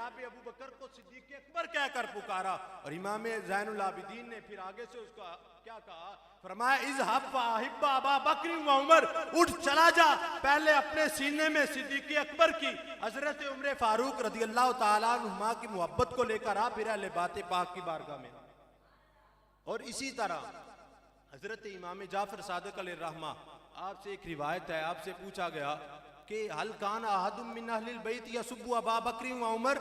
जनाब अबू बकर को सिद्दीक अकबर कहकर पुकारा। और इमाम ज़ैनुल आबिदीन ने फिर आगे से उसका क्या कहा, फरमाया इज़हब फ़अहिब्ब अबा बकर व उमर, उठ चला जा, पहले अपने सीने में सिद्दीक अकबर की, हजरत उमर फारूक रज़ी अल्लाह तआला अन्हुमा की मोहब्बत को लेकर आ, फिर अहले बात पाक की बारगाह में। और इसी तरह हजरत इमाम जाफर सादिक अलैहिर्रहमा, आपसे एक रिवायत है, आपसे पूछा गया कि हल कान अहदुम मिन अहलिल बैत यसुब्बु अबा बकर व उमर,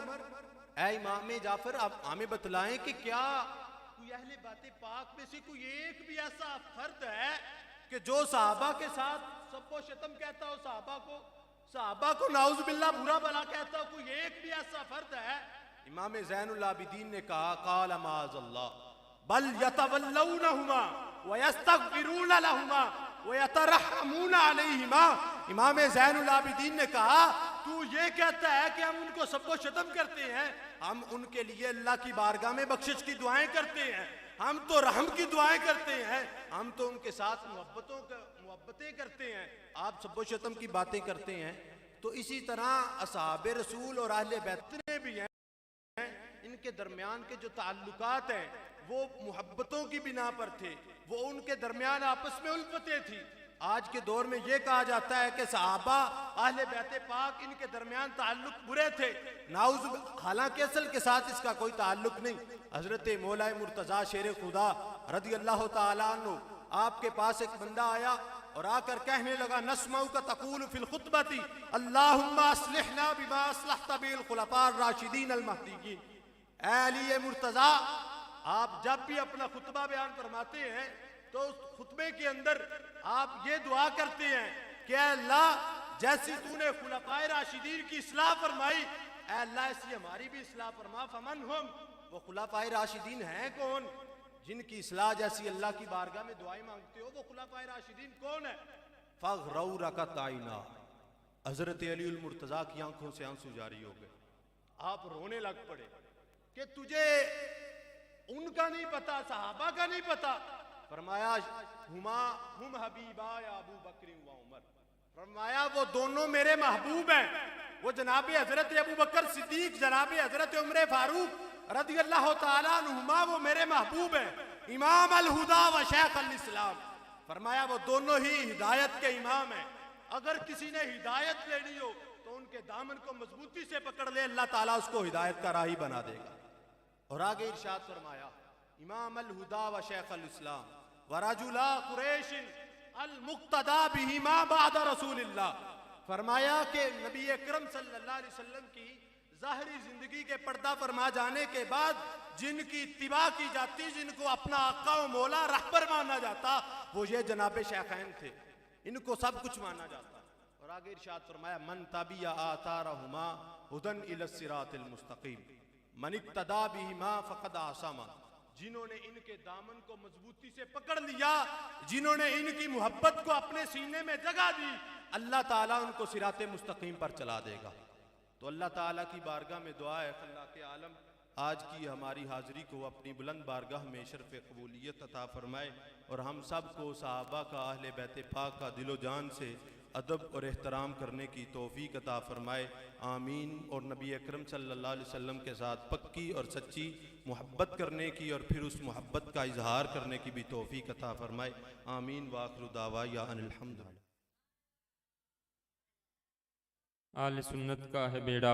ऐ इमाम जाफर आप हमें बतलाएं कि क्या कोई अहले बातें पाक में से कोई एक भी ऐसा फर्द है कि जो सहाबा के साथ सबको शतम कहता हो, सहाबा को नाउज़ बिल्लाह बुरा भला कहता हो, कोई एक भी ऐसा फर्द है? इमाम ज़ैनुल आबिदीन ने कहा क़ाल माअज़ल्लाह बल यतवल्लौनहुमा व यस्तगफिरून लहुमा व यतरहमून अलैहिमा। इमाम ज़ैनुल आबिदीन ने कहा तू ये कहता है कि हम उनको सबको शतम करते हैं, हम उनके लिए अल्लाह की बारगाह में बख्शिश की दुआएं करते हैं, हम तो रहम की दुआएं करते हैं, हम तो उनके साथ मोहब्बतें करते हैं, आप सबको शतम की बातें करते हैं। तो इसी तरह असहाबे रसूल और अहले बैत ने भी हैं, इनके दरमियान के जो ताल्लुकात हैं वो मोहब्बतों की बिना पर थे, वो उनके दरमियान आपस में उल्फतें थी। आज के दौर में ये कहा जाता है कि सहाबा अहले बैत पाक इनके दरमियान ताल्लुक बुरे थे, नाउज़, हालांकि असल के साथ इसका कोई ताल्लुक नहीं। हजरत मौला मुर्तज़ा शेर खुदा रज़ी अल्लाह तआला अन्हु, आपके पास एक बंदा आया और आकर कहने लगा नस्मउ का तक़ूल फिल खुतबती अल्लाहुम्मा अस्लिहना बिमा अस्लहता बिल खुलफार राशिदीन अल महदीयीन। ऐ अली मुर्तज़ा, आप जब भी अपना खुतबा बयान फरमाते हैं तो उस खुतबे के अंदर आप ये दुआ करते हैं कि अल्लाह जैसी तूने खुलफाए राशिदीन की इस्लाह फरमाई, अल्लाह ऐसी हमारी भी इस्लाह फरमा। फमन हुम, वो खुलफाए राशिदीन हैं कौन? जिनकी इस्लाह जैसी अल्लाह की बारगाह में दुआएं मांगते हो, वो खुलफाए राशिदीन कौन है? फग़रौ रकत आइना, हजरत अली मुर्तज़ा की आंखों से आंसू जारी हो गए, आप रोने लग पड़े कि तुझे उनका नहीं पता, सहाबा का नहीं पता। फरमाया हुम हबीबा या अबू बकर व उमर, फरमाया वो दोनों मेरे महबूब हैं, वो जनाब हजरत अबू बकर सिद्दीक, जनाब हजरत उमर फारूक रज़ी अल्लाह तआला अन्हुमा, वो मेरे महबूब हैं, इमाम अल हुदा व शेख अल इस्लाम। फरमाया वो दोनों ही हिदायत के इमाम हैं, अगर किसी ने हिदायत लेनी हो तो उनके दामन को मजबूती से पकड़ ले, अल्लाह ताला उसको हिदायत का राही बना देगा। और आगे इरशाद फरमाया इमाम अल हुदा व शेख अल इस्लाम व रजुला कुरैश अल मुक्तदा बिहिमा बाद रसूलिल्लाह। फरमाया कि नबी अकरम सल्लल्लाहु अलैहि वसल्लम की ज़ाहिरी जिंदगी के पर्दा फरमा जाने के बाद जिनकी इत्तिबा की जाती, जिनको अपना आका व मौला रहबर माना जाता, वो ये जनाब शेखैन थे, इनको सब कुछ माना जाता। और आगे इरशाद फरमाया मन तबिया आतारहुमा हुदन इलस सिरातिल मुस्तकीम मन इक्तदा बिहिमा फक़द आसमा। जिन्होंने इनके दामन को मजबूती से पकड़ लिया, जिन्होंने इनकी मोहब्बत को अपने सीने में जगह दी, अल्लाह ताला उनको सिराते मुस्तकीम पर चला देगा। तो अल्लाह ताला की बारगाह में दुआ है अल्लाह के आलम आज की हमारी हाज़िरी को अपनी बुलंद बारगाह में शर्फ़ कबूलियत अता फरमाए और हम सब को सहाबा का, अहले बैत पाक का दिलो जान से अदब और एहतराम करने की तौफ़ीक अता फरमाए, आमीन। और नबी अकरम सल्लल्लाहु अलैहि वसल्लम के साथ पक्की और सच्ची मोहब्बत करने की और फिर उस मोहब्बत का इजहार करने की भी तौफ़ीक अता फरमाए, आमीन। वाखिरु दावाया अनिल हम्दुलिल्लाह। आले सुन्नत का है बेड़ा